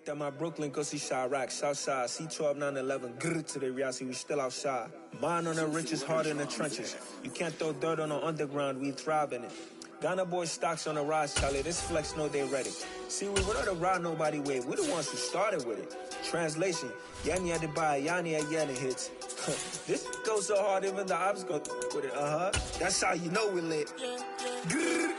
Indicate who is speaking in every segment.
Speaker 1: That my Brooklyn, go see Chirac, Southside, C12, 911, grrr to the Riasi, we still outside. Mine on the riches, hard in the trenches. You can't throw dirt on the underground, we thrive in it. Ghana boys stocks on the rise, Charlie, this flex know they ready. See, we were not to ride nobody with, we the ones who started with it. Translation, Yanni had to buy, Yanni at Yanni hits. This goes so hard, even the ops go with it, That's how you know we lit. Grrr.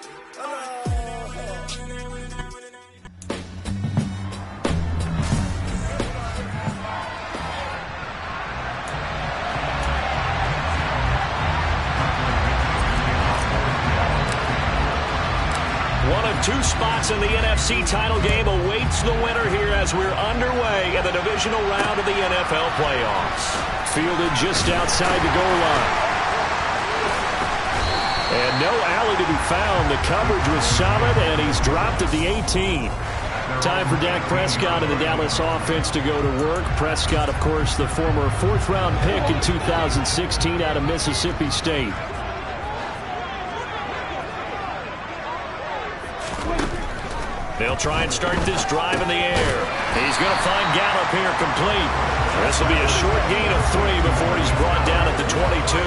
Speaker 2: One of two spots in the NFC title game awaits the winner here as we're underway in the divisional round of the NFL playoffs. Fielded just outside the goal line. And no alley to be found. The coverage was solid, and he's dropped at the 18. Time for Dak Prescott and the Dallas offense to go to work. Prescott, of course, the former fourth-round pick in 2016 out of Mississippi State. They'll try and start this drive in the air. He's going to find Gallup here complete. This will be a short gain of 3 before he's brought down at the 22.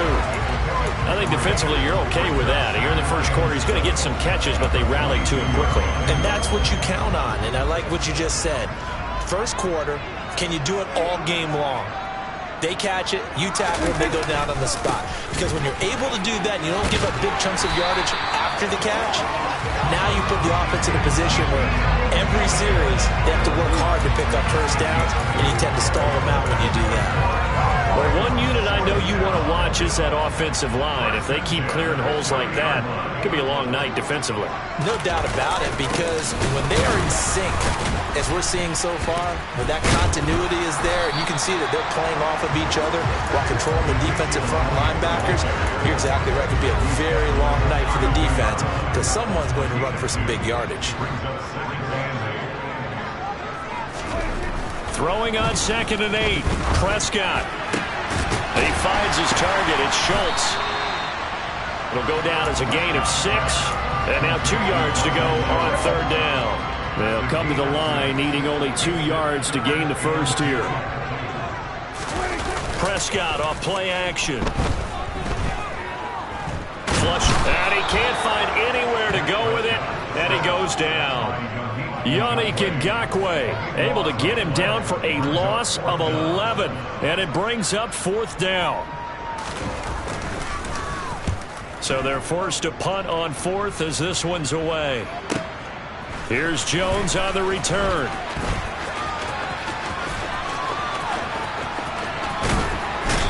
Speaker 2: I think defensively you're okay with that. Here in the first quarter, he's going to get some catches, but they rally to him quickly.
Speaker 3: And that's what you count on, and I like what you just said. First quarter, can you do it all game long? They catch it, you tackle them, they go down on the spot. Because when you're able to do that and you don't give up big chunks of yardage after the catch, now you put the offense in a position where every series they have to work hard to pick up first downs, and you tend to stall them out when you do that.
Speaker 2: Well, one unit I know you want to watch is that offensive line. If they keep clearing holes like that, it could be a long night defensively.
Speaker 3: No doubt about it, because when they are in sync, as we're seeing so far, when that continuity is there, and you can see that they're playing off of each other while controlling the defensive front linebackers, you're exactly right. It could be a very long night for the defense because someone's going to run for some big yardage.
Speaker 2: Throwing on 2nd and 8. Prescott. He finds his target. It's Schultz. It'll go down as a gain of 6. And now 2 yards to go on 3rd down. They'll come to the line, needing only 2 yards to gain the first here. Prescott off play action. Flush, and he can't find anywhere to go with it, and he goes down. Yannick Ngakoue able to get him down for a loss of 11, and it brings up 4th down. So they're forced to punt on 4th as this one's away. Here's Jones on the return.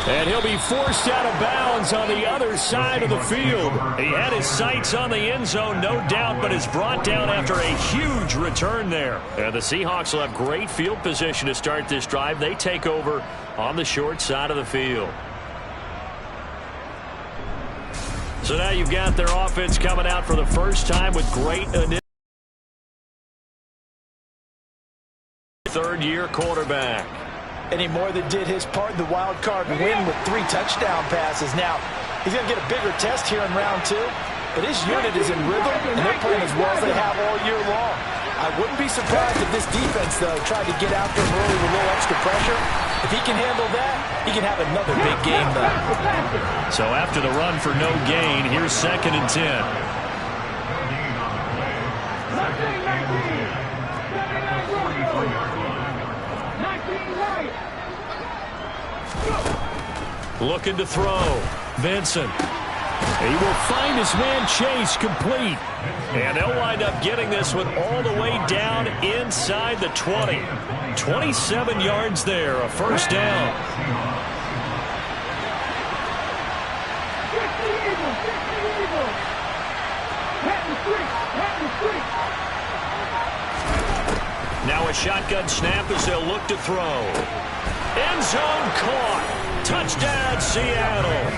Speaker 2: And he'll be forced out of bounds on the other side of the field. He had his sights on the end zone, no doubt, but is brought down after a huge return there. And the Seahawks will have great field position to start this drive. They take over on the short side of the field. So now you've got their offense coming out for the first time with great initiative. Third-year quarterback.
Speaker 3: And he more than did his part in the wild card win with 3 touchdown passes. Now, he's going to get a bigger test here in round 2, but his unit is in rhythm, and they're playing as well as they have all year long. I wouldn't be surprised if this defense, though, tried to get after him early with a little extra pressure. If he can handle that, he can have another big game, though.
Speaker 2: So after the run for no gain, here's 2nd and 10. Looking to throw. Benson. He will find his man Chase complete. And they'll wind up getting this one all the way down inside the 20. 27 yards there, a first down. Now a shotgun snap as they'll look to throw. End zone caught. Touchdown, Seattle.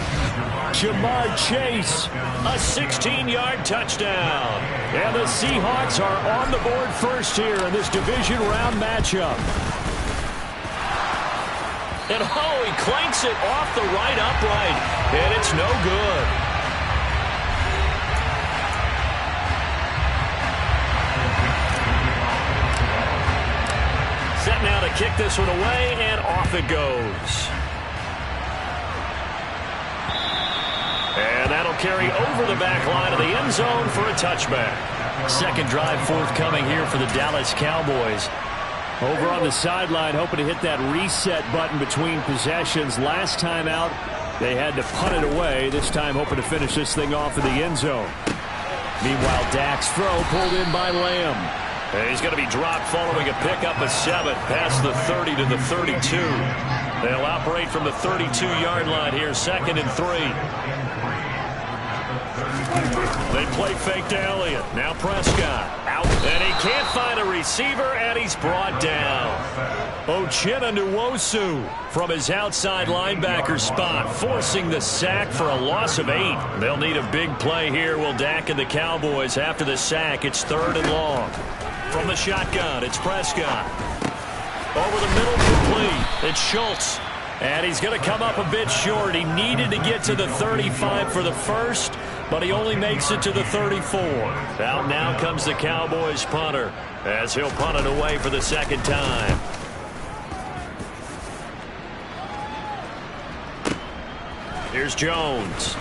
Speaker 2: Jamar Chase, a 16-yard touchdown. And the Seahawks are on the board first here in this division round matchup. And oh, he clanks it off the right upright, and it's no good. kick this one away, and off it goes. And that'll carry over the back line of the end zone for a touchback. Second drive forthcoming here for the Dallas Cowboys. Over on the sideline, hoping to hit that reset button between possessions. Last time out, they had to punt it away. This time hoping to finish this thing off in the end zone. Meanwhile, Dak's throw pulled in by Lamb. And he's going to be dropped following a pickup of 7 past the 30 to the 32. They'll operate from the 32-yard line here, 2nd and 3. They play fake to Elliott. Now Prescott out. And he can't find a receiver, and he's brought down. Uchenna Nwosu from his outside linebacker spot, forcing the sack for a loss of 8. They'll need a big play here, will Dak and the Cowboys. After the sack, it's 3rd and long. From the shotgun, it's Prescott. Over the middle, complete. It's Schultz. And he's going to come up a bit short. He needed to get to the 35 for the first, but he only makes it to the 34. Out now comes the Cowboys punter, as he'll punt it away for the second time. Here's Jones.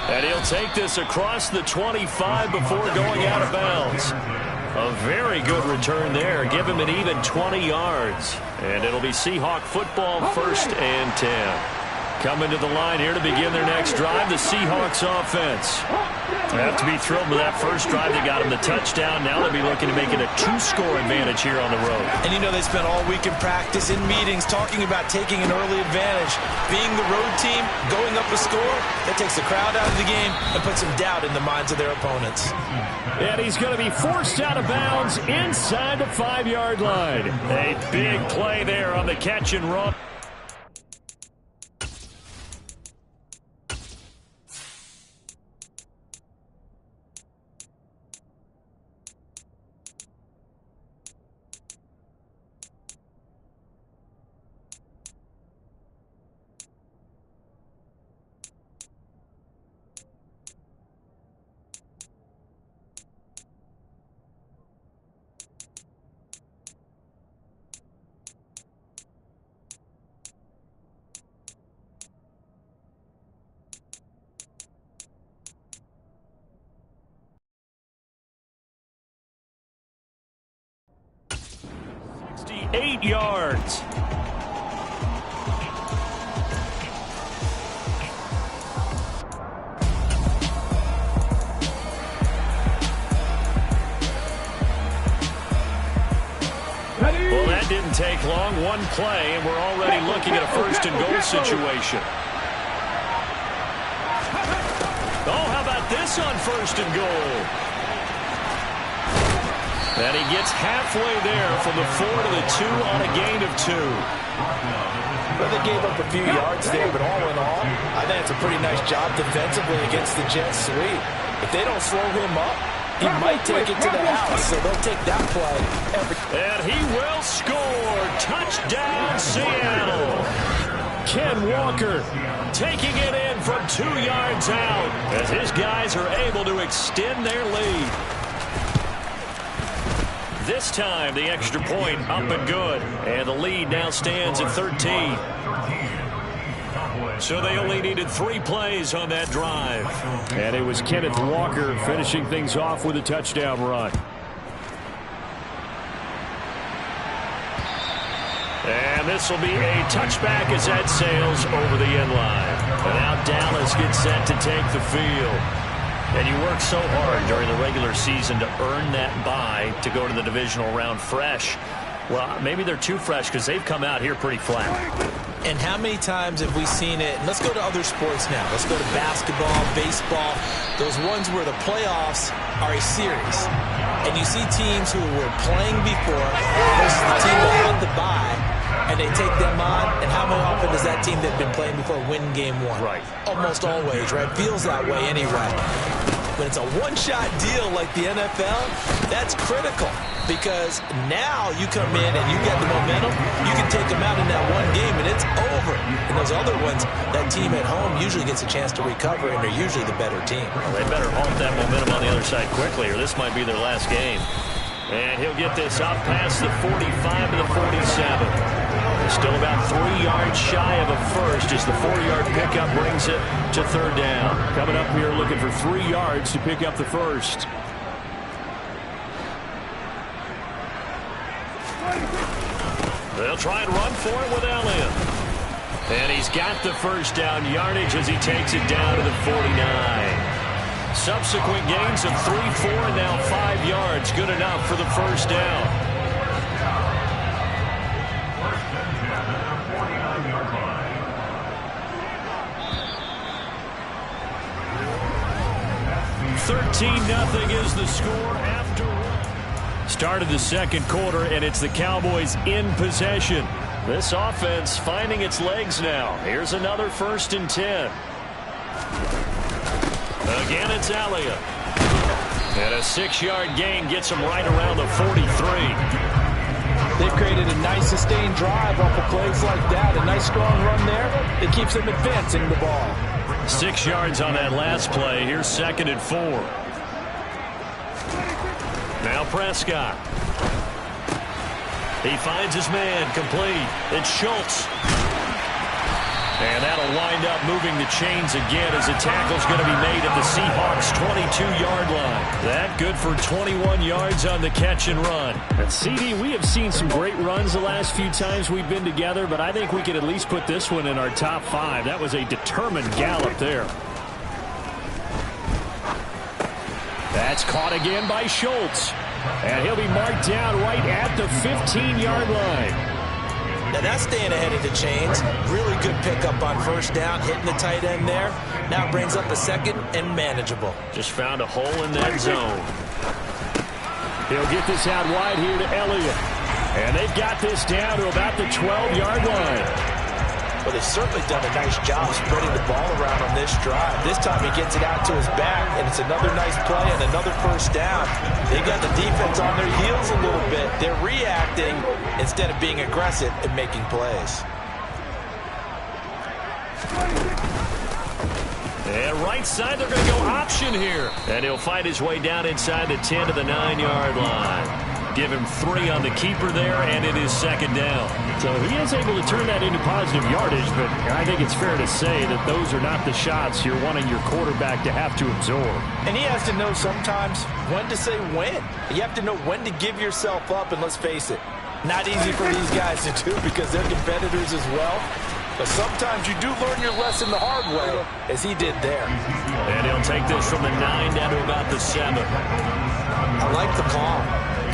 Speaker 2: And he'll take this across the 25 before going out of bounds. A very good return there. Give him an even 20 yards. And it'll be Seahawk football, 1st and 10. Coming to the line here to begin their next drive, the Seahawks offense. They have to be thrilled with that first drive. They got him the touchdown. Now they'll be looking to make it a 2-score advantage here on the road.
Speaker 3: And you know they spent all week in practice, in meetings, talking about taking an early advantage. Being the road team, going up a score, that takes the crowd out of the game and puts some doubt in the minds of their opponents.
Speaker 2: And he's going to be forced out of bounds inside the 5-yard line. A big play there on the catch and run. Eight yards. Well, that didn't take long. One play, and we're already looking at a 1st and goal situation. Oh, how about this on 1st and goal? And he gets halfway there from the 4 to the 2 on a gain of 2.
Speaker 3: Well, they gave up a few yards there, but all in all, I think it's a pretty nice job defensively against the Jets' sweep. If they don't slow him up, he might take it to the house, so they'll take that play.
Speaker 2: And he will score. Touchdown, Seattle. Ken Walker taking it in from 2 yards out as his guys are able to extend their lead. This time, the extra point up and good. And the lead now stands at 13. So they only needed 3 plays on that drive. And it was Kenneth Walker finishing things off with a touchdown run. And this will be a touchback as that sails over the end line. And now Dallas gets set to take the field. And you work so hard during the regular season to earn that bye to go to the divisional round fresh. Well, maybe they're too fresh because they've come out here pretty flat.
Speaker 3: And how many times have we seen it? Let's go to other sports now. Let's go to basketball, baseball, those ones where the playoffs are a series. And you see teams who were playing before versus the team that had the bye, and they take them on. And how often does that team that's been playing before win game 1?
Speaker 2: Right.
Speaker 3: Almost always, right? Feels that way anyway. When it's a one-shot deal like the NFL, that's critical because now you come in and you get the momentum. You can take them out in that one game, and it's over. And those other ones, that team at home usually gets a chance to recover, and they're usually the better team.
Speaker 2: Well, they better halt that momentum on the other side quickly, or this might be their last game. And he'll get this up past the 45 to the 47. Still about 3 yards shy of a first as the 4-yard pickup brings it to third down.
Speaker 4: Coming up here looking for 3 yards to pick up the first.
Speaker 2: They'll try and run for it with Elliott. And he's got the first down yardage as he takes it down to the 49. Subsequent gains of 3, 4, and now 5 yards. Good enough for the first down. 13-0 is the score after start of the second quarter, and it's the Cowboys in possession. This offense finding its legs now. Here's another 1st and 10. Again, it's Elliott. And a 6-yard gain gets him right around the 43.
Speaker 3: They've created a nice sustained drive off of plays like that. A nice strong run there that keeps them advancing the ball.
Speaker 2: 6 yards on that last play. Here's 2nd and 4. Now Prescott. He finds his man complete. It's Schultz. And that'll wind up moving the chains again as the tackle's going to be made at the Seahawks' 22-yard line. That good for 21 yards on the catch and run.
Speaker 4: And CD, we have seen some great runs the last few times we've been together, but I think we could at least put this one in our top 5. That was a determined gallop there. That's caught again by Schultz. And he'll be marked down right at the 15-yard line.
Speaker 3: Now that's staying ahead of the chains. Really good pickup on first down, hitting the tight end there. Now brings up a 2nd and manageable.
Speaker 2: Just found a hole in that zone.
Speaker 4: He'll get this out wide here to Elliott. And they've got this down to about the 12-yard line.
Speaker 3: Well, they've certainly done a nice job spreading the ball around on this drive. This time he gets it out to his back, and it's another nice play and another first down. They got the defense on their heels a little bit. They're reacting instead of being aggressive and making plays.
Speaker 2: And right side, they're going to go option here. And he'll fight his way down inside the 10 to the 9-yard line. Give him 3 on the keeper there, and it is 2nd down.
Speaker 4: So he is able to turn that into positive yardage, but I think it's fair to say that those are not the shots you're wanting your quarterback to have to absorb.
Speaker 3: And he has to know sometimes when to say when. You have to know when to give yourself up, and let's face it, not easy for these guys to do because they're competitors as well. But sometimes you do learn your lesson the hard way, as he did there.
Speaker 2: And he'll take this from the 9 down to about the 7.
Speaker 3: I like the call.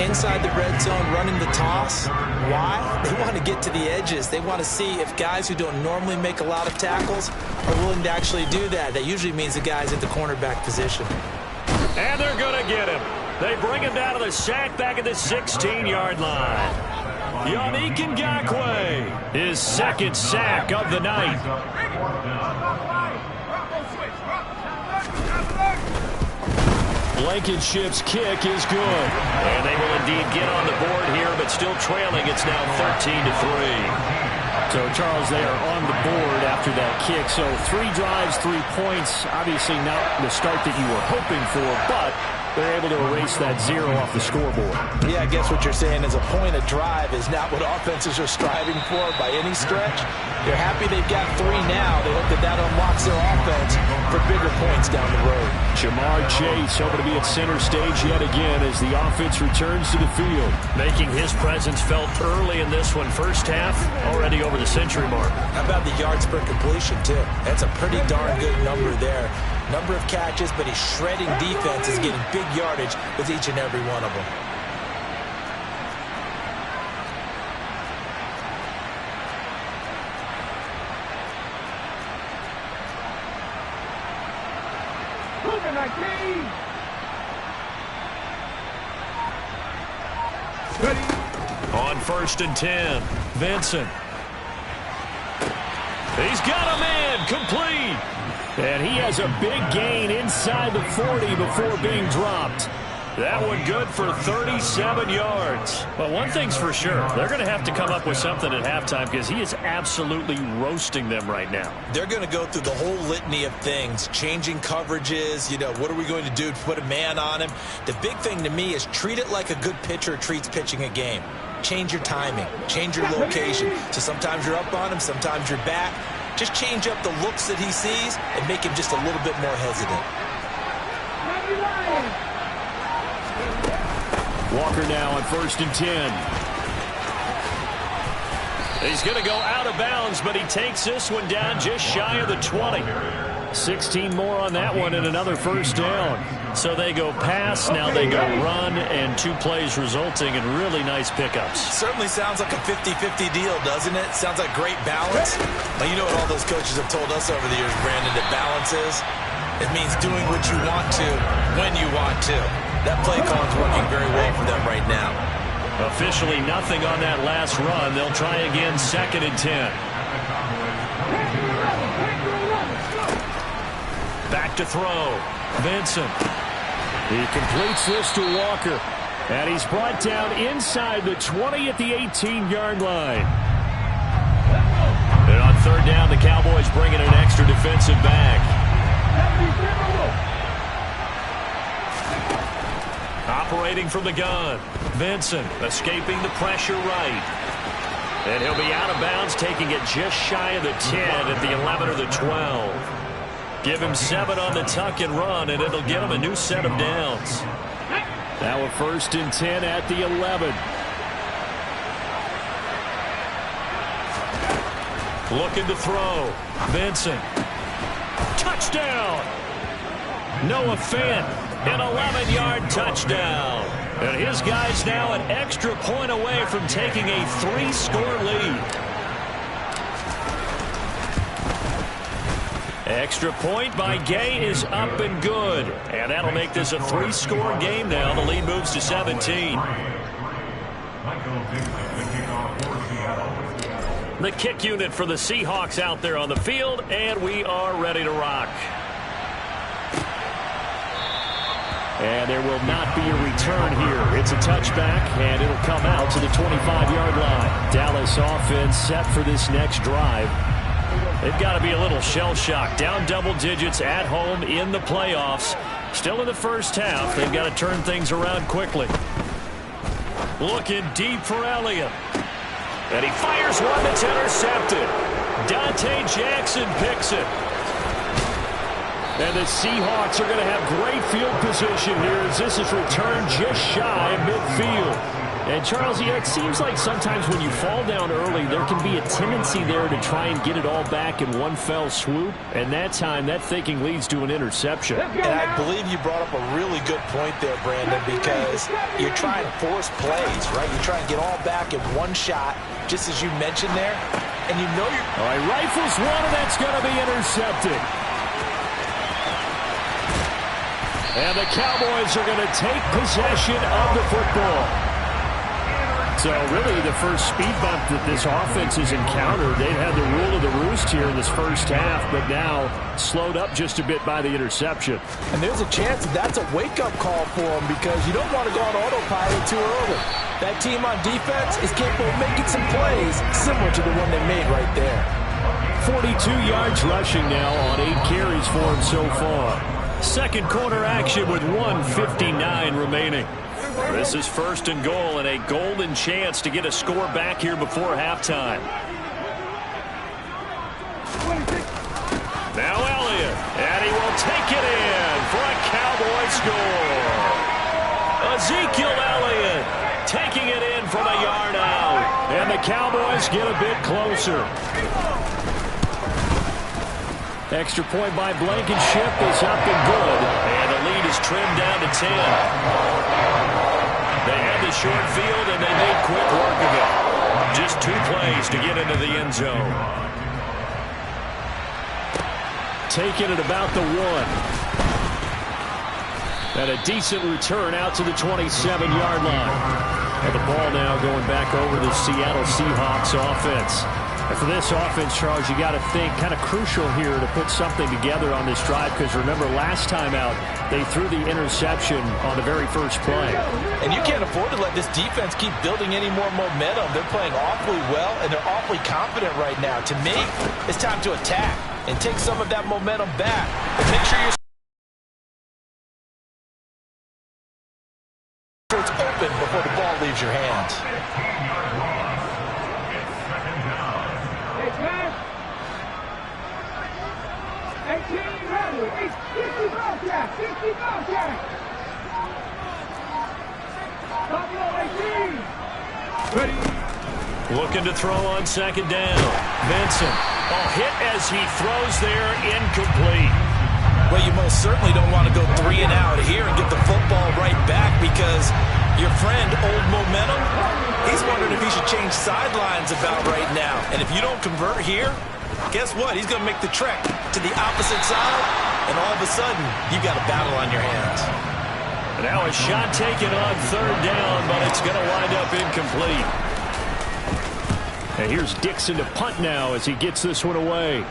Speaker 3: Inside the red zone, running the toss. Why? They want to get to the edges. They want to see if guys who don't normally make a lot of tackles are willing to actually do that. That usually means the guys at the cornerback position.
Speaker 2: And they're going to get him. They bring him down to the sack back at the 16-yard line. Yannick Ngakoue, his 2nd sack of the night.
Speaker 4: Blankenship's kick is good.
Speaker 2: And they will indeed get on the board here, but still trailing. It's now 13-3.
Speaker 4: So, Charles, they are on the board after that kick. So 3 drives, 3 points. Obviously not the start that you were hoping for, but they're able to erase that 0 off the scoreboard.
Speaker 3: Yeah, I guess what you're saying is a point of drive is not what offenses are striving for by any stretch. They're happy they've got 3 now. They hope that unlocks their offense for bigger points down the road.
Speaker 4: Ja'Marr Chase hoping to be at center stage yet again as the offense returns to the field.
Speaker 2: Making his presence felt early in this one. First half, already over the century mark.
Speaker 3: How about the yards per completion, too? That's a pretty darn good number there. Number of catches, but he's shredding defense, is getting big yardage with each and every one of them.
Speaker 2: On 1st and 10, Vincent. He's got a man complete.
Speaker 4: And he has a big gain inside the 40 before being dropped.
Speaker 2: That one good for 37 yards.
Speaker 4: Well, one thing's for sure. They're going to have to come up with something at halftime because he is absolutely roasting them right now.
Speaker 3: They're going to go through the whole litany of things, changing coverages, what are we going to do to put a man on him? The big thing to me is treat it like a good pitcher treats pitching a game. Change your timing, change your location. So sometimes you're up on him, sometimes you're back. Just change up the looks that he sees and make him just a little bit more hesitant.
Speaker 4: Walker now on 1st and 10.
Speaker 2: He's going to go out of bounds, but he takes this one down just shy of the 20.
Speaker 4: 16 more on that one and another first down. So they go pass, now they go run, and 2 plays resulting in really nice pickups.
Speaker 3: Certainly sounds like a 50-50 deal, doesn't it? Sounds like great balance. Now, you know what all those coaches have told us over the years, Brandon, that balance is? It means doing what you want to when you want to. That play call is working very well for them right now.
Speaker 2: Officially nothing on that last run. They'll try again 2nd and 10. Back to throw. Vincent.
Speaker 4: He completes this to Walker. And he's brought down inside the 20 at the 18-yard line.
Speaker 2: And on 3rd down, the Cowboys bring in an extra defensive back. Operating from the gun. Vincent escaping the pressure right. And he'll be out of bounds, taking it just shy of the 10 at the 11 or the 12. Give him 7 on the tuck and run, and it'll get him a new set of downs.
Speaker 4: Now a 1st and 10 at the 11.
Speaker 2: Looking to throw. Vincent. Touchdown! Noah Fant, an 11-yard touchdown. And his guys now an extra point away from taking a 3-score lead. Extra point by Gay is up and good. And that'll make this a 3-score game now. The lead moves to 17. The kick unit for the Seahawks out there on the field, and we are ready to rock.
Speaker 4: And there will not be a return here. It's a touchback, and it'll come out to the 25-yard line. Dallas offense set for this next drive.
Speaker 2: They've got to be a little shell-shocked. Down double digits at home in the playoffs. Still in the first half. They've got to turn things around quickly. Looking deep for Elliott. And he fires one that's intercepted. Dante Jackson picks it.
Speaker 4: And the Seahawks are going to have great field position here as this is returned just shy of midfield. And, Charles, it seems like sometimes when you fall down early, there can be a tendency there to try and get it all back in one fell swoop. And that time, that thinking leads to an interception.
Speaker 3: And I believe you brought up a really good point there, Brandon, because you're trying to force plays, right? You're trying to get all back in one shot, just as you mentioned there. And you know you're...
Speaker 4: All right, rifles one, and that's going to be intercepted. And the Cowboys are going to take possession of the football. So really the first speed bump that this offense has encountered. They've had the rule of the roost here in this first half, but now slowed up just a bit by the interception.
Speaker 3: And there's a chance that's a wake-up call for them because you don't want to go on autopilot too early. That team on defense is capable of making some plays similar to the one they made right there.
Speaker 4: 42 yards rushing now on 8 carries for him so far.
Speaker 2: Second quarter action with 1:59 remaining. This is 1st and goal and a golden chance to get a score back here before halftime. Now Elliott, and he will take it in for a Cowboy score. Ezekiel Elliott taking it in from a yard out.
Speaker 4: And the Cowboys get a bit closer. Extra point by Blankenship is up and good.
Speaker 2: And the lead is trimmed down to 10. They had the short field, and they made quick work of it. Just 2 plays to get into the end zone.
Speaker 4: Taking it about the 1. And a decent return out to the 27-yard line. And the ball now going back over the Seattle Seahawks offense. And for this offense, Charles, you got to think kind of crucial here to put something together on this drive, because remember last time out they threw the interception on the very first play.
Speaker 3: And you can't afford to let this defense keep building any more momentum. They're playing awfully well, and they're awfully confident right now. To me, it's time to attack and take some of that momentum back. And make sure you're it's open before the ball leaves your hands.
Speaker 2: Looking to throw on second down. Benson. Hit as he throws there, incomplete.
Speaker 3: Well, you most certainly don't want to go 3 and out here and get the football right back, because your friend, Old Momentum, he's wondering if he should change sidelines about right now. And if you don't convert here, guess what? He's going to make the trek to the opposite side, and all of a sudden, you've got a battle on your hands.
Speaker 2: Now a shot taken on third down, but it's going to wind up incomplete.
Speaker 4: And here's Dixon to punt now as he gets this one away.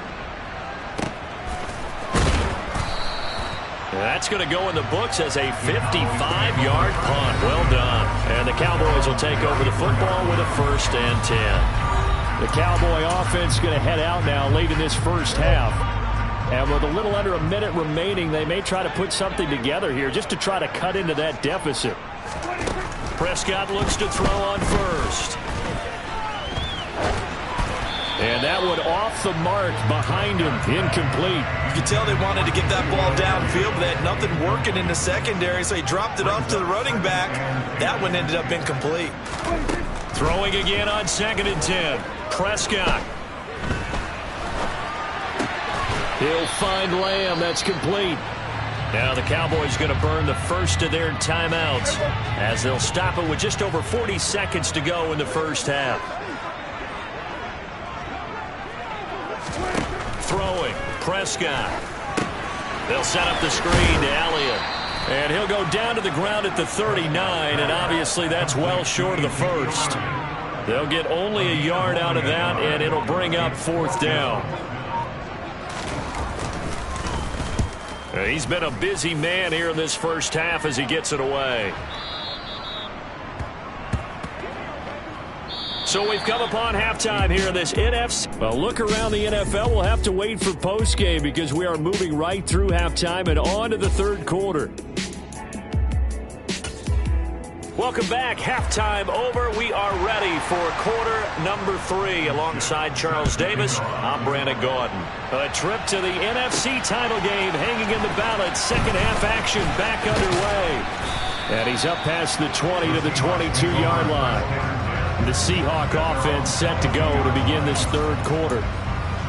Speaker 2: That's going to go in the books as a 55-yard punt. Well done. And the Cowboys will take over the football with a 1st and 10.
Speaker 4: The Cowboy offense is going to head out now late in this first half. And with a little under a minute remaining, they may try to put something together here just to try to cut into that deficit.
Speaker 2: Prescott looks to throw on first. And that one off the mark behind him, incomplete.
Speaker 3: You could tell they wanted to get that ball downfield, but they had nothing working in the secondary, so he dropped it off to the running back. That one ended up incomplete.
Speaker 2: Throwing again on 2nd and 10. Prescott.
Speaker 4: He'll find Lamb. That's complete.
Speaker 2: Now the Cowboys going to burn the first of their timeouts as they'll stop it with just over 40 seconds to go in the first half. Throwing, Prescott. They'll set up the screen to Elliott. And he'll go down to the ground at the 39, and obviously that's well short of the first. They'll get only a yard out of that, and it'll bring up 4th down. He's been a busy man here in this first half as he gets it away. So we've come upon halftime here in this NFC.
Speaker 4: Well, look around the NFL. We'll have to wait for postgame because we are moving right through halftime and on to the 3rd quarter.
Speaker 2: Welcome back. Halftime over. We are ready for quarter number 3. Alongside Charles Davis, I'm Brandon Gaudin. A trip to the NFC title game hanging in the balance. Second half action back underway.
Speaker 4: And he's up past the 20 to the 22-yard line. The Seahawk offense set to go to begin this 3rd quarter.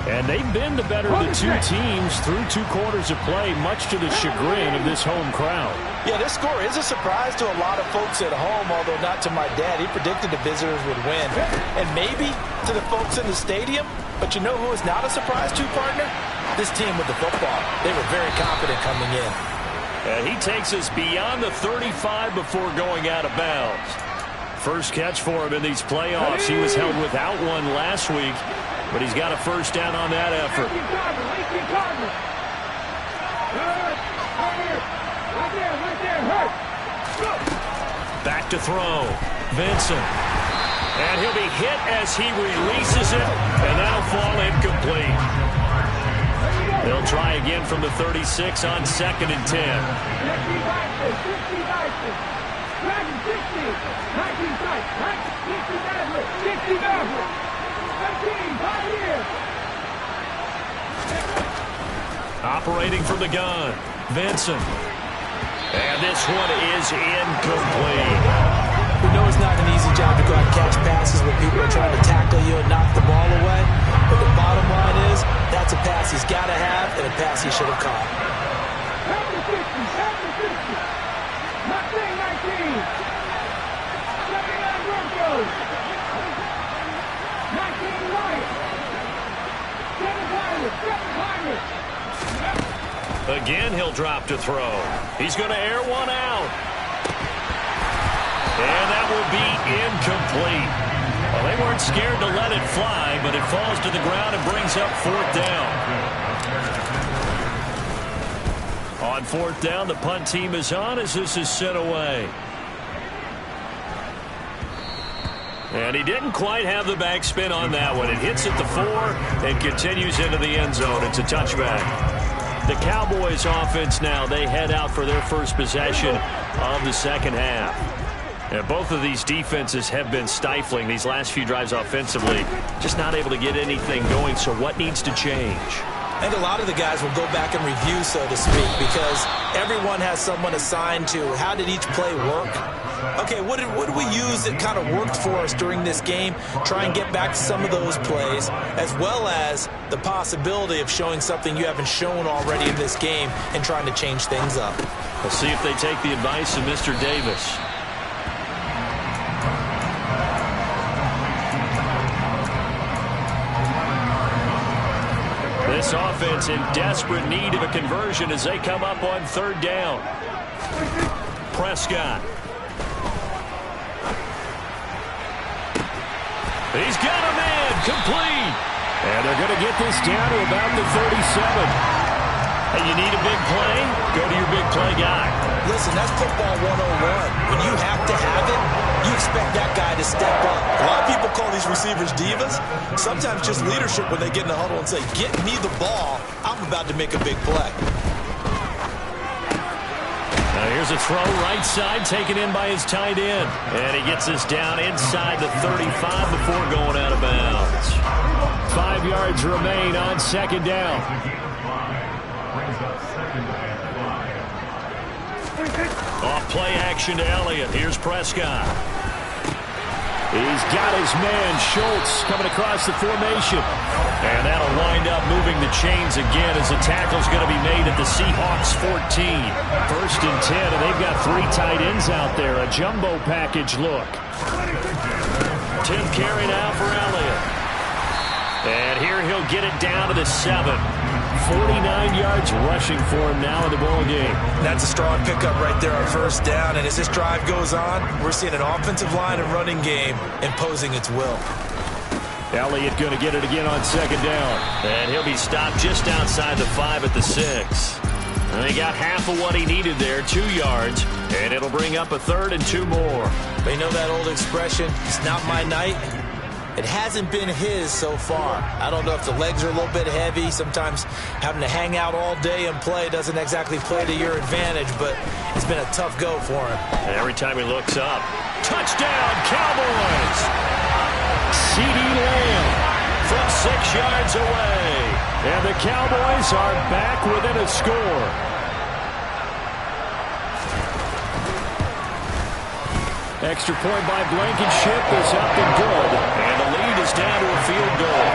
Speaker 4: And they've been the better of the two teams through 2 quarters of play, much to the chagrin of this home crowd.
Speaker 3: Yeah, this score is a surprise to a lot of folks at home, although not to my dad. He predicted the visitors would win. And maybe to the folks in the stadium. But you know who is not a surprise to, partner? This team with the football. They were very confident coming in.
Speaker 2: And he takes us beyond the 35 before going out of bounds.
Speaker 4: First catch for him in these playoffs. He was held without one last week, but he's got a 1st down on that effort.
Speaker 2: Back to throw. Vincent. And he'll be hit as he releases it, and that'll fall incomplete. They'll try again from the 36 on 2nd and 10. Operating from the gun, Vincent. And this one is incomplete.
Speaker 3: We know it's not an easy job to go out and catch passes when people are trying to tackle you and knock the ball away. But the bottom line is, that's a pass he's got to have and a pass he should have caught.
Speaker 2: Again, he'll drop to throw. He's going to air one out. And that will be incomplete. Well, they weren't scared to let it fly, but it falls to the ground and brings up 4th down. On 4th down, the punt team is on as this is sent away. And he didn't quite have the backspin on that one. It hits at the 4 and continues into the end zone. It's a touchback. The Cowboys offense now, they head out for their first possession of the second half. And both of these defenses have been stifling these last few drives offensively. Just not able to get anything going, so what needs to change?
Speaker 3: I think a lot of the guys will go back and review, so to speak, because everyone has someone assigned to how did each play work. Okay, what did we use that kind of worked for us during this game? Try and get back to some of those plays, as well as the possibility of showing something you haven't shown already in this game and trying to change things up.
Speaker 2: We'll see if they take the advice of Mr. Davis. This offense in desperate need of a conversion as they come up on 3rd down. Prescott. He's got a man complete. And they're going to get this down to about the 37. Hey, you need a big play? Go to your big play guy.
Speaker 3: Listen, that's football 101. When you have to have it, you expect that guy to step up. A lot of people call these receivers divas. Sometimes just leadership when they get in the huddle and say, get me the ball. I'm about to make a big play.
Speaker 2: Now here's a throw right side taken in by his tight end. And he gets this down inside the 35 before going out of bounds. 5 yards remain on 2nd down. Off play action to Elliott. Here's Prescott. He's got his man, Schultz, coming across the formation. And that'll wind up moving the chains again as the tackle's going to be made at the Seahawks 14. 1st and 10, and they've got 3 tight ends out there. A jumbo package look. 10th carry now for Elliott. And here he'll get it down to the 7. 49 yards rushing for him now in the ball game.
Speaker 3: That's a strong pickup right there on 1st down. And as this drive goes on, we're seeing an offensive line and running game imposing its will.
Speaker 2: Elliott going to get it again on 2nd down. And he'll be stopped just outside the 5 at the 6. And he got half of what he needed there, 2 yards. And it'll bring up a 3rd and 2 more.
Speaker 3: But you know that old expression, it's not my night? It hasn't been his so far. I don't know if the legs are a little bit heavy. Sometimes having to hang out all day and play doesn't exactly play to your advantage, but it's been a tough go for him.
Speaker 2: And every time he looks up, touchdown, Cowboys! CeeDee Lamb from 6 yards away. And the Cowboys are back within a score. Extra point by Blankenship is up and good. And the lead is down to a field goal.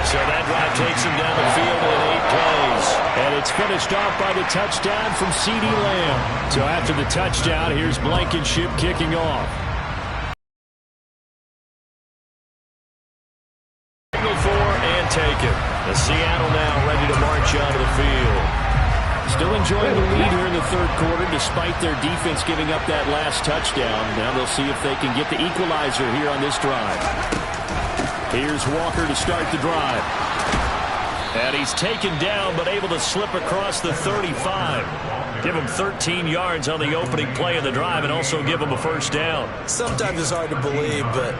Speaker 2: So that drive takes him down the field in 8 plays. And it's finished off by the touchdown from CeeDee Lamb. So after the touchdown, here's Blankenship kicking off. Signal for and taken. The Seattle now ready to march onto the field. Still enjoying the lead here in the 3rd quarter despite their defense giving up that last touchdown. Now they'll see if they can get the equalizer here on this drive. Here's Walker to start the drive. And he's taken down but able to slip across the 35. Give him 13 yards on the opening play of the drive and also give him a 1st down.
Speaker 3: Sometimes it's hard to believe, but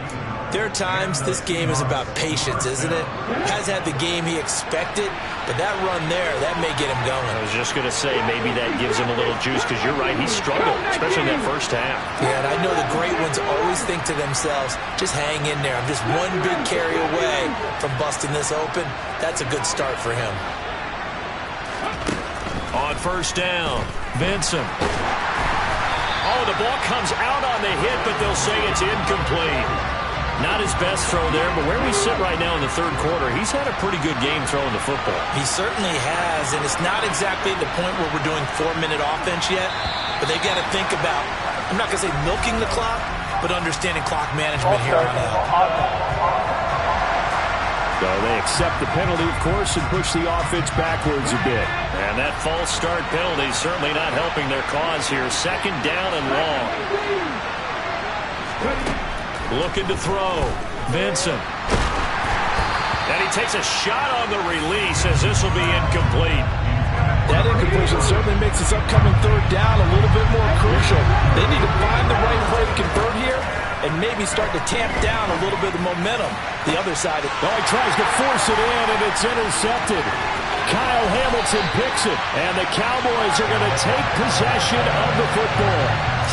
Speaker 3: there are times this game is about patience, isn't it? Has had the game he expected, but that run there, that may get him going.
Speaker 2: I was just going to say, maybe that gives him a little juice because you're right, he struggled, especially in that 1st half.
Speaker 3: Yeah, and I know the great ones always think to themselves, just hang in there. I'm just one big carry away from busting this open. That's a good start for him.
Speaker 2: On 1st down, Vincent. Oh, the ball comes out on the hit, but they'll say it's incomplete. Not his best throw there, but where we sit right now in the 3rd quarter, he's had a pretty good game throwing the football.
Speaker 3: He certainly has, and it's not exactly the point where we're doing 4-minute offense yet, but they've got to think about, I'm not going to say milking the clock, but understanding clock management here on out.
Speaker 2: So they accept the penalty, of course, and push the offense backwards a bit. And that false start penalty certainly not helping their cause here. 2nd down and long. looking to throw. Vincent. And he takes a shot on the release as this will be incomplete.
Speaker 3: That incompletion certainly makes this upcoming third down a little bit more crucial. They need to find the right play to convert here and maybe start to tamp down a little bit of momentum. The other side.
Speaker 4: He tries to force it in, and it's intercepted. Kyle Hamilton picks it, and the Cowboys are going to take possession of the football.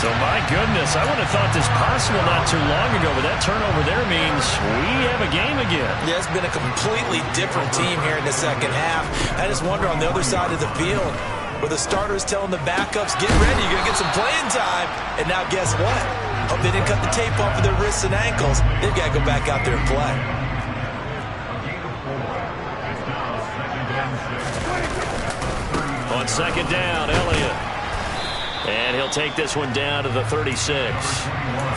Speaker 2: So, my goodness, I would have thought this possible not too long ago, but that turnover there means we have a game again.
Speaker 3: Yeah, it's been a completely different team here in the second half. I just wonder on the other side of the field where the starters telling the backups, get ready, you're going to get some playing time. And now guess what? Hope they didn't cut the tape off of their wrists and ankles. They've got to go back out there and play.
Speaker 2: On second down, Elliott. And he'll take this one down to the 36.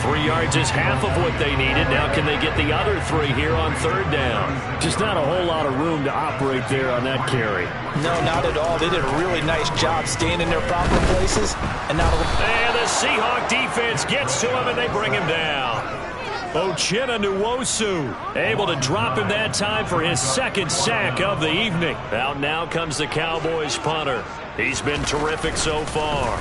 Speaker 2: 3 yards is half of what they needed. Now can they get the other 3 here on third down?
Speaker 4: Just not a whole lot of room to operate there on that carry.
Speaker 3: No, not at all. They did a really nice job staying in their proper places. And
Speaker 2: the Seahawk defense gets to him, and they bring him down. Uchenna Nwosu able to drop him that time for his second sack of the evening. Out now comes the Cowboys punter. He's been terrific so far.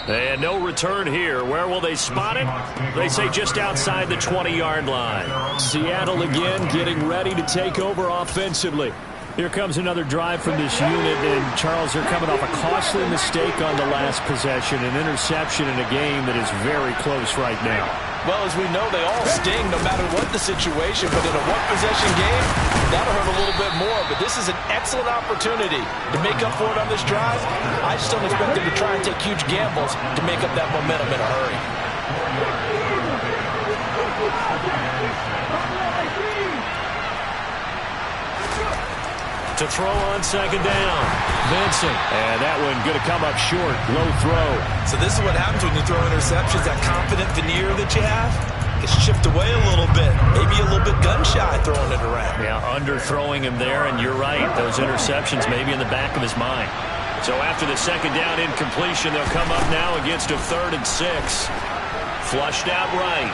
Speaker 2: And no return here. Where will they spot it? They say just outside the 20-yard line.
Speaker 4: Seattle again getting ready to take over offensively. Here comes another drive from this unit, and Charles, they're coming off a costly mistake on the last possession, an interception in a game that is very close right now.
Speaker 3: Well, as we know, they all sting no matter what the situation, but in a one-possession game, that'll hurt a little bit more. But this is an excellent opportunity to make up for it on this drive. I just don't expect them to try and take huge gambles to make up that momentum in a hurry.
Speaker 2: To throw on second down, Vincent.
Speaker 4: And that one going to come up short. Low throw.
Speaker 3: So this is what happens when you throw interceptions. That confident veneer that you have gets chipped away a little bit. Maybe a little bit gun-shy throwing it around.
Speaker 2: Yeah, underthrowing him there, and you're right. Those interceptions maybe in the back of his mind. So after the second down incompletion, they'll come up now against a 3rd and 6. Flushed out right.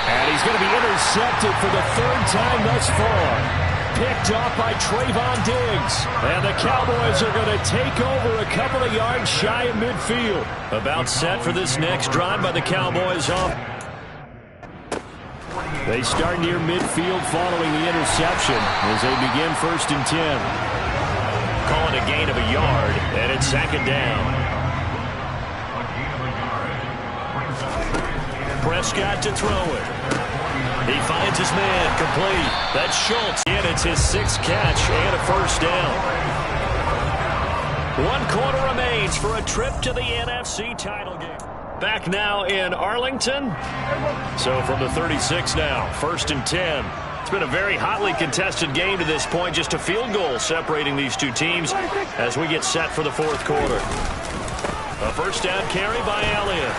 Speaker 4: And he's going to be intercepted for the 3rd time thus far. Picked off by Trayvon Diggs. And the Cowboys are going to take over a couple of yards shy of midfield.
Speaker 2: About set for this next drive by the Cowboys.
Speaker 4: They start near midfield following the interception as they begin 1st and 10.
Speaker 2: Call it a gain of a yard, and it's second down. Prescott to throw it. He finds his man, complete. That's Schultz, and it's his 6th catch and a 1st down. 1 quarter remains for a trip to the NFC title game. Back now in Arlington. So from the 36 now, 1st and 10. It's been a very hotly contested game to this point. Just a field goal separating these two teams as we get set for the 4th quarter. A 1st down carry by Elliott.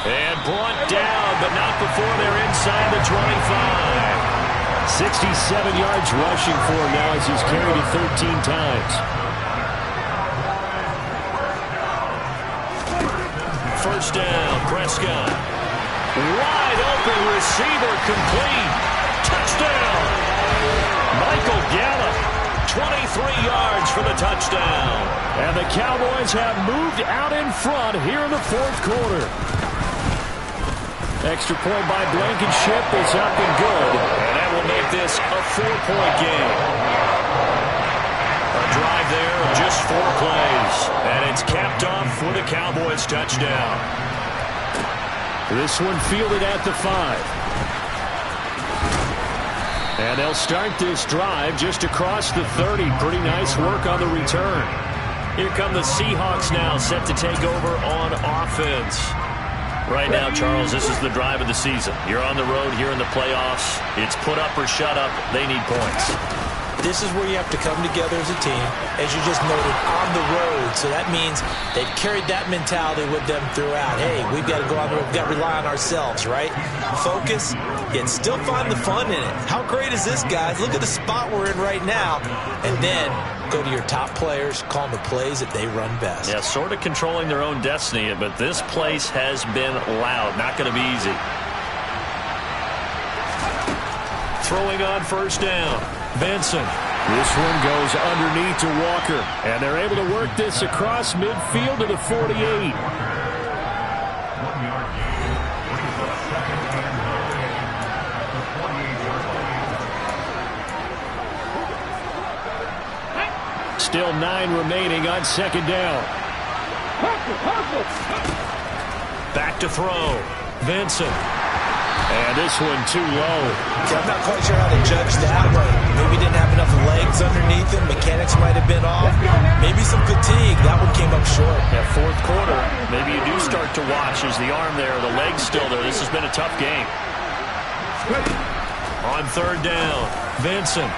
Speaker 2: And brought down, but not before they're inside the 25.
Speaker 4: 67 yards rushing for him now as he's carried it 13 times.
Speaker 2: 1st down, Prescott. Wide open receiver, complete. Touchdown. Michael Gallup, 23 yards for the touchdown.
Speaker 4: And the Cowboys have moved out in front here in the 4th quarter. Extra point by Blankenship is up and good.
Speaker 2: And that will make this a 4-point game. A drive there of just 4 plays. And it's capped off with a Cowboys touchdown.
Speaker 4: This one fielded at the 5. And they'll start this drive just across the 30. Pretty nice work on the return.
Speaker 2: Here come the Seahawks now, set to take over on offense. Right now, Charles, this is the drive of the season. You're on the road here in the playoffs. It's put up or shut up. They need points.
Speaker 3: This is where you have to come together as a team, as you just noted, on the road. So that means they've carried that mentality with them throughout. Hey, we've got to go out there, we've got to rely on ourselves, right? Focus, yet still find the fun in it. How great is this, guys? Look at the spot we're in right now. And then go to your top players, call them the plays that they run best.
Speaker 2: Yeah, sort of controlling their own destiny, but this place has been loud. Not going to be easy. Throwing on first down. Benson.
Speaker 4: This one goes underneath to Walker. And they're able to work this across midfield to the 48. Still 9 remaining on second down.
Speaker 2: Back to throw.
Speaker 4: Benson. And this one too low.
Speaker 3: I'm not quite sure how to judge that one. Maybe didn't have enough legs underneath him. Mechanics might have been off. Maybe some fatigue. That one came up short.
Speaker 2: That fourth quarter, maybe you do start to watch as the arm there, the leg's still there. This has been a tough game. On third down, Benson.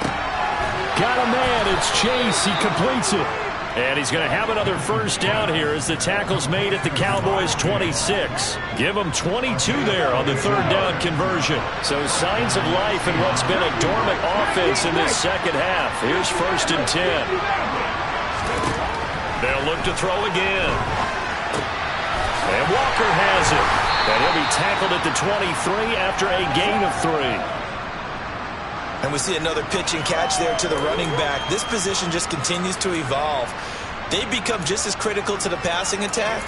Speaker 4: Got a man. It's Chase. He completes it.
Speaker 2: And he's going to have another first down here as the tackle's made at the Cowboys' 26. Give them 22 there on the third down conversion. So signs of life in what's been a dormant offense in this second half. Here's first and 10. They'll look to throw again. And Walker has it. And he'll be tackled at the 23 after a gain of 3.
Speaker 3: And we see another pitch and catch there to the running back. This position just continues to evolve. They become just as critical to the passing attack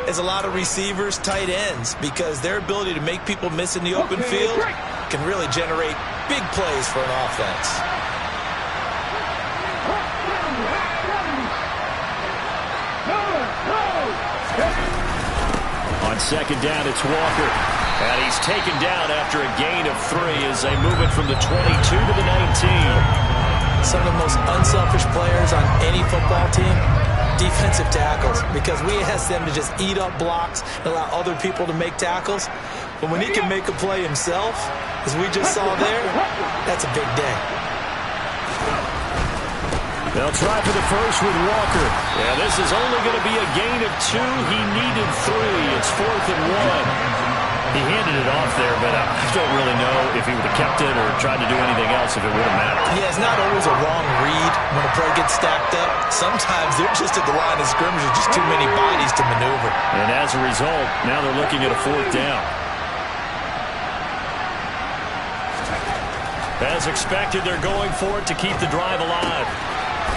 Speaker 3: as a lot of receivers, tight ends, because their ability to make people miss in the open field can really generate big plays for an offense.
Speaker 2: On second down, it's Walker. And he's taken down after a gain of 3 as they move it from the 22 to the 19.
Speaker 3: Some of the most unselfish players on any football team, defensive tackles, because we ask them to just eat up blocks and allow other people to make tackles. But when he can make a play himself, as we just saw there, that's a big day.
Speaker 2: They'll try for the first with Walker. Yeah, this is only going to be a gain of 2. He needed 3. It's 4th and 1. He handed it off there, but I don't really know if he would have kept it or tried to do anything else if it would have mattered.
Speaker 3: Yeah, it's not always a wrong read when a play gets stacked up. Sometimes they're just at the line of scrimmage with just too many bodies to maneuver.
Speaker 2: And as a result, now they're looking at a 4th down. As expected, they're going for it to keep the drive alive.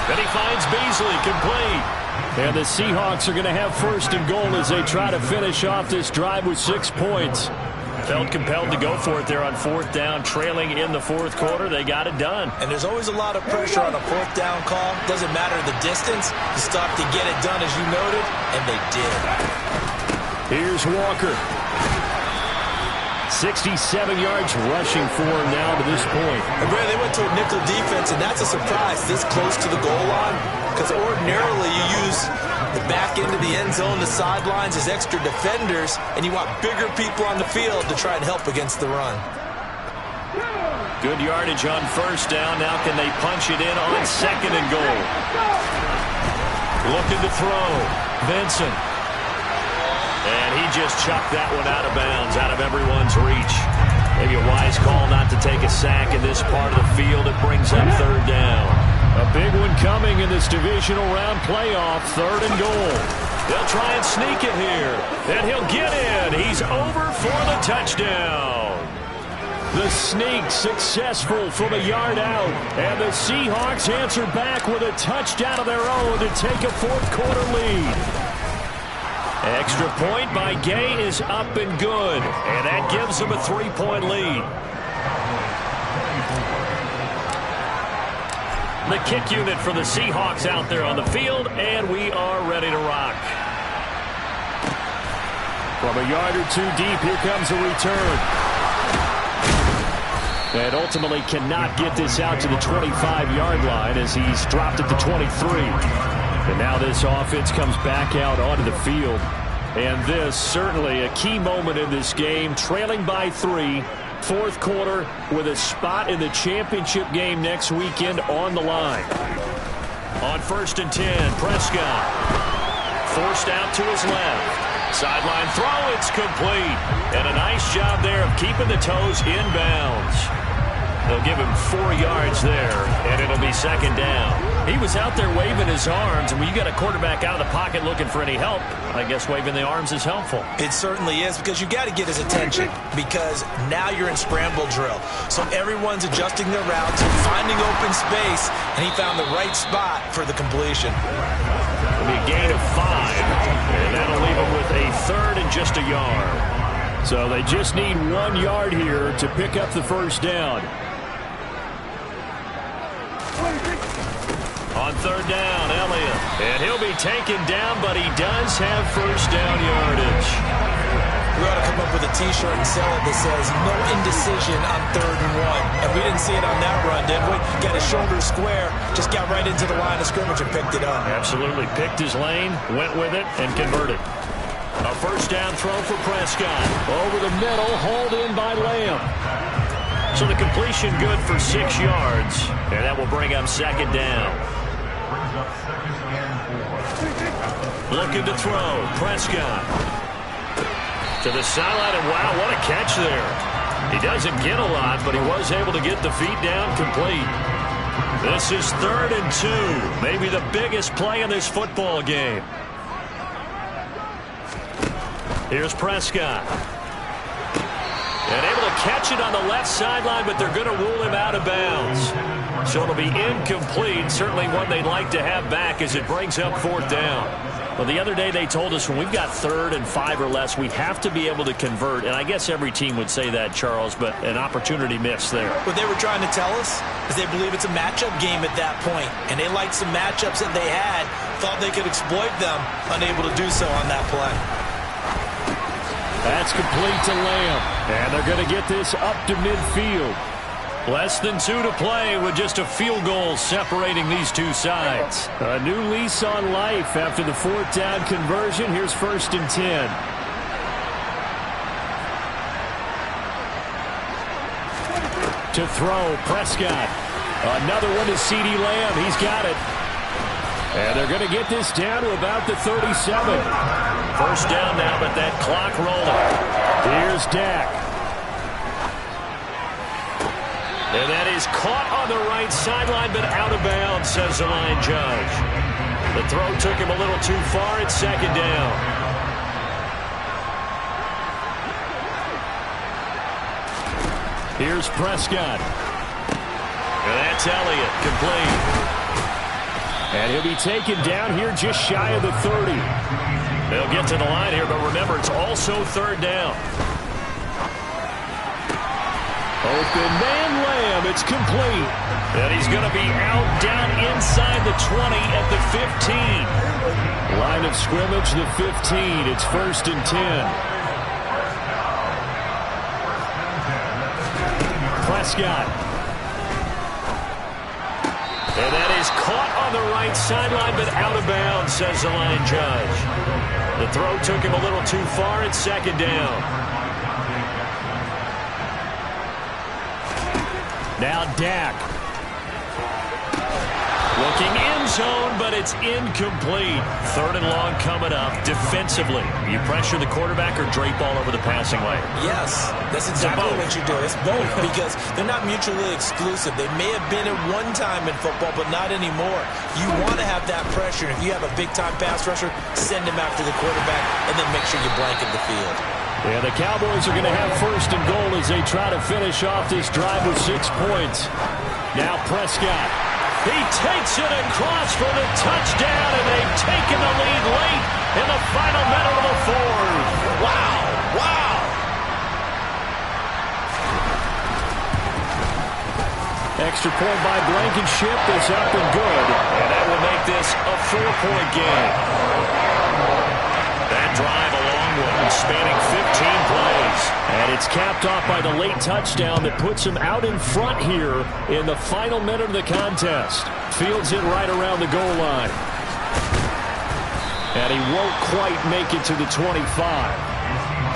Speaker 2: Then he finds Beasley, complete.
Speaker 4: And the Seahawks are going to have first and goal as they try to finish off this drive with 6 points.
Speaker 2: Felt compelled to go for it there on 4th down, trailing in the 4th quarter. They got it done.
Speaker 3: And there's always a lot of pressure on a 4th down call. Doesn't matter the distance. You stop to get it done, as you noted, and they did.
Speaker 4: Here's Walker. 67 yards rushing for him now to this point.
Speaker 3: And Brad, they went to a nickel defense, and that's a surprise this close to the goal line, because ordinarily you use the back end of the end zone, the sidelines as extra defenders, and you want bigger people on the field to try and help against the run.
Speaker 2: Good yardage on first down. Now can they punch it in on second and goal? Looking to throw. Benson. And he just chucked that one out of bounds, out of everyone's reach. Maybe a wise call not to take a sack in this part of the field. It brings up third down.
Speaker 4: A big one coming in this divisional round playoff, 3rd and goal.
Speaker 2: They'll try and sneak it here. And he'll get in. He's over for the touchdown.
Speaker 4: The sneak successful from a yard out. And the Seahawks answer back with a touchdown of their own to take a 4th quarter lead. Extra point by Gay is up and good. And that gives them a 3-point lead.
Speaker 2: The kick unit for the Seahawks out there on the field, and we are ready to rock.
Speaker 4: From a yard or 2 deep, here comes a return. And ultimately cannot get this out to the 25-yard line as he's dropped at the 23. And now this offense comes back out onto the field. And this certainly a key moment in this game, trailing by 3. Fourth quarter with a spot in the championship game next weekend on the line. On 1st and 10, Prescott forced out to his left. Sideline throw, it's complete. And a nice job there of keeping the toes in bounds. They'll give him 4 yards there, and it'll be 2nd down. He was out there waving his arms, and when you got a quarterback out of the pocket looking for any help, I guess waving the arms is helpful.
Speaker 3: It certainly is, because you got to get his attention, because now you're in scramble drill. So everyone's adjusting their routes, finding open space, and he found the right spot for the completion.
Speaker 4: It'll be a gain of 5, and that'll leave him with a 3rd and just a yard. So they just need 1 yard here to pick up the 1st down. On 3rd down, Elliott. And he'll be taken down, but he does have 1st down yardage.
Speaker 3: We ought to come up with a T-shirt and sell it that says, no indecision on 3rd and 1. And we didn't see it on that run, did we? Got his shoulders square, just got right into the line of scrimmage and picked it up.
Speaker 4: Absolutely. Picked his lane, went with it, and converted. A 1st down throw for Prescott. Over the middle, hauled in by Lamb. So the completion good for 6 yards, and that will bring up 2nd down. Looking to throw, Prescott. To the sideline, and wow, what a catch there. He doesn't get a lot, but he was able to get the feet down complete. This is 3rd and 2, maybe the biggest play in this football game. Here's Prescott. And able to catch it on the left sideline, but they're going to rule him out of bounds. So it'll be incomplete, certainly one they'd like to have back as it brings up 4th down. Well, the other day they told us when we've got 3rd and 5 or less, we have to be able to convert. And I guess every team would say that, Charles, but an opportunity missed there.
Speaker 3: What they were trying to tell us is they believe it's a matchup game at that point. And they liked some matchups that they had, thought they could exploit them, unable to do so on that play.
Speaker 4: That's complete to Lamb. And they're going to get this up to midfield. Less than 2 to play with just a field goal separating these two sides. A new lease on life after the 4th down conversion. Here's 1st and 10. To throw, Prescott. Another one to CeeDee Lamb. He's got it. And they're going to get this down to about the 37. 1st down now, but that clock rolling. Here's Dak. And that is caught on the right sideline, but out of bounds, says the line judge. The throw took him a little too far. It's 2nd down. Here's Prescott. And that's Elliott, complete. And he'll be taken down here just shy of the 30. They'll get to the line here, but remember, it's also 3rd down. Open man Lamb, it's complete. And he's going to be out down inside the 20 at the 15. Line of scrimmage, the 15. It's 1st and 10. Prescott. And that is caught on the right sideline, but out of bounds, says the line judge. The throw took him a little too far. It's 2nd down. Now Dak. Looking end zone, but it's incomplete. 3rd and long coming up. Defensively, you pressure the quarterback or drape all over the passing lane?
Speaker 3: Yes, that's exactly what you do. It's both, because they're not mutually exclusive. They may have been at one time in football, but not anymore. You want to have that pressure. If you have a big-time pass rusher, send him after the quarterback, and then make sure you blanket the field.
Speaker 4: Yeah, the Cowboys are going to have 1st and goal as they try to finish off this drive with 6 points. Now Prescott. He takes it across for the touchdown, and they've taken the lead late in the final minute of the 4th.
Speaker 3: Wow, wow.
Speaker 4: Extra point by Blankenship is up and good, and that will make this a 4-point game. That drive a long one, spanning 15 plays. And it's capped off by the late touchdown that puts him out in front here in the final minute of the contest. Fields it right around the goal line. And he won't quite make it to the 25.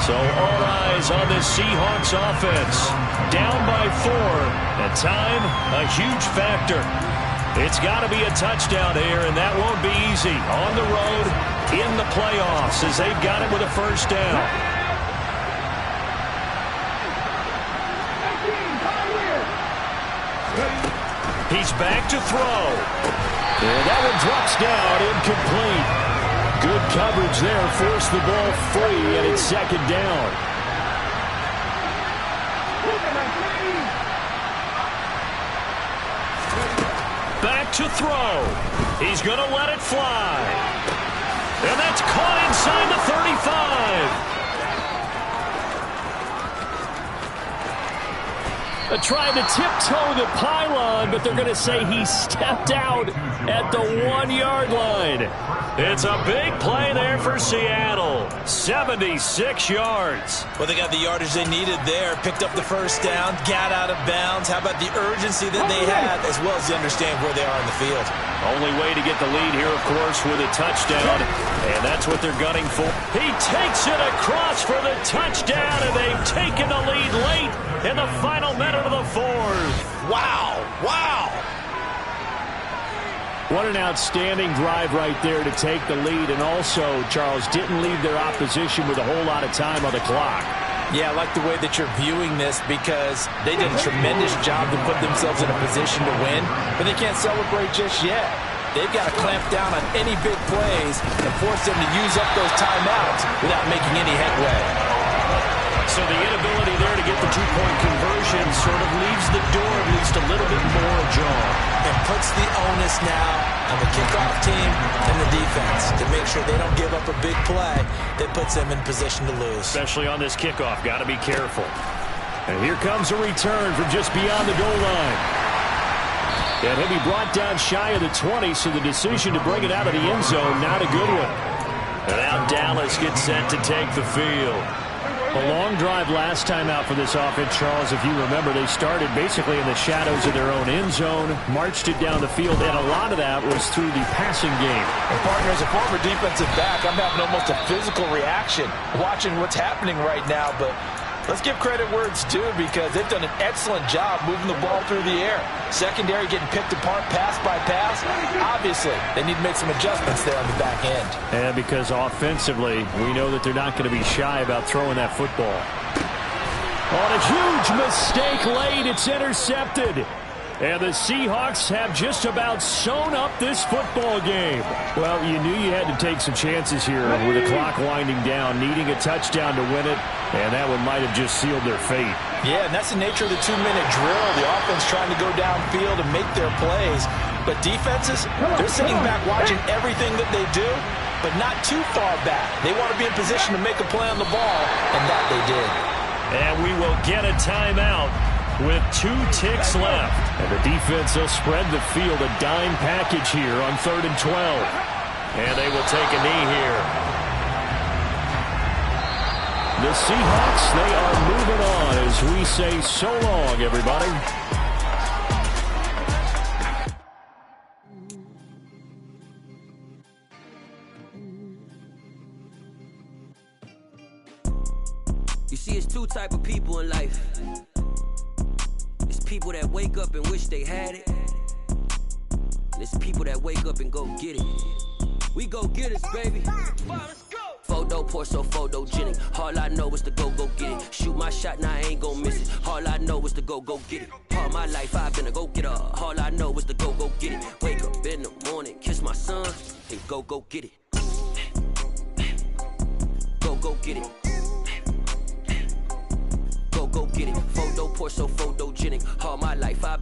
Speaker 2: So all eyes on this Seahawks offense. Down by 4. And time, a huge factor. It's got to be a touchdown here, and that won't be easy. On the road, in the playoffs, as they've got it with a first down. He's back to throw. And that one drops down, incomplete. Good coverage there, forced the ball free, and it's second down. Back to throw. He's going to let it fly. And that's caught inside the 35. Trying to tiptoe the pylon, but they're going to say he stepped out at the 1-yard line. It's a big play there for Seattle. 76 yards.
Speaker 3: Well, they got the yardage they needed there. Picked up the first down, got out of bounds. How about the urgency that they had, as well as they understand where they are in the field?
Speaker 2: Only way to get the lead here, of course, with a touchdown, and that's what they're gunning for. He takes it across for the touchdown, and they've taken the lead late in the final minute of the 4th.
Speaker 3: Wow, wow.
Speaker 2: What an outstanding drive right there to take the lead, and also, Charles, didn't leave their opposition with a whole lot of time on the clock.
Speaker 3: Yeah, I like the way that you're viewing this because they did a tremendous job to put themselves in a position to win, but they can't celebrate just yet. They've got to clamp down on any big plays and force them to use up those timeouts without making any headway.
Speaker 2: So the inability there to get the two-point conversion sort of leaves the door at least a little bit more ajar.
Speaker 3: And puts the onus now on the kickoff team and the defense to make sure they don't give up a big play that puts them in position to lose.
Speaker 2: Especially on this kickoff. Got to be careful. And here comes a return from just beyond the goal line. And he'll be brought down shy of the 20, so the decision to bring it out of the end zone, not a good one. And now Dallas gets set to take the field. A long drive last time out for this offense, Charles. If you remember, they started basically in the shadows of their own end zone, marched it down the field, and a lot of that was through the passing game.
Speaker 3: And partner, as a former defensive back, I'm having almost a physical reaction watching what's happening right now, but let's give credit where it's due because they've done an excellent job moving the ball through the air. Secondary getting picked apart pass by pass. Obviously, they need to make some adjustments there on the back end.
Speaker 2: And because offensively, we know that they're not going to be shy about throwing that football. On a huge mistake late, it's intercepted. And the Seahawks have just about sewn up this football game. Well, you knew you had to take some chances here with the clock winding down, needing a touchdown to win it, and that one might have just sealed their fate.
Speaker 3: Yeah, and that's the nature of the 2-minute drill. The offense trying to go downfield and make their plays. But defenses, they're sitting back watching everything that they do, but not too far back. They want to be in position to make a play on the ball, and that they did.
Speaker 2: And we will get a timeout with 2 ticks left. And the defense will spread the field, a dime package here on 3rd and 12. And they will take a knee here. The Seahawks, they are moving on as we say so long, everybody.
Speaker 5: You see, it's 2 type of people in life. It's people that wake up and wish they had it. And it's people that wake up and go get it. We go get it, baby. Photo pour so photogenic. All I know is to go get it. Shoot my shot, now I ain't gon' miss it. All I know is to go get it. All my life I've been a go-getter. All I know is to go get it. Wake up in the morning, kiss my son, and go get it. Go get it. Go get it. Photo pour so photogenic. All my life I've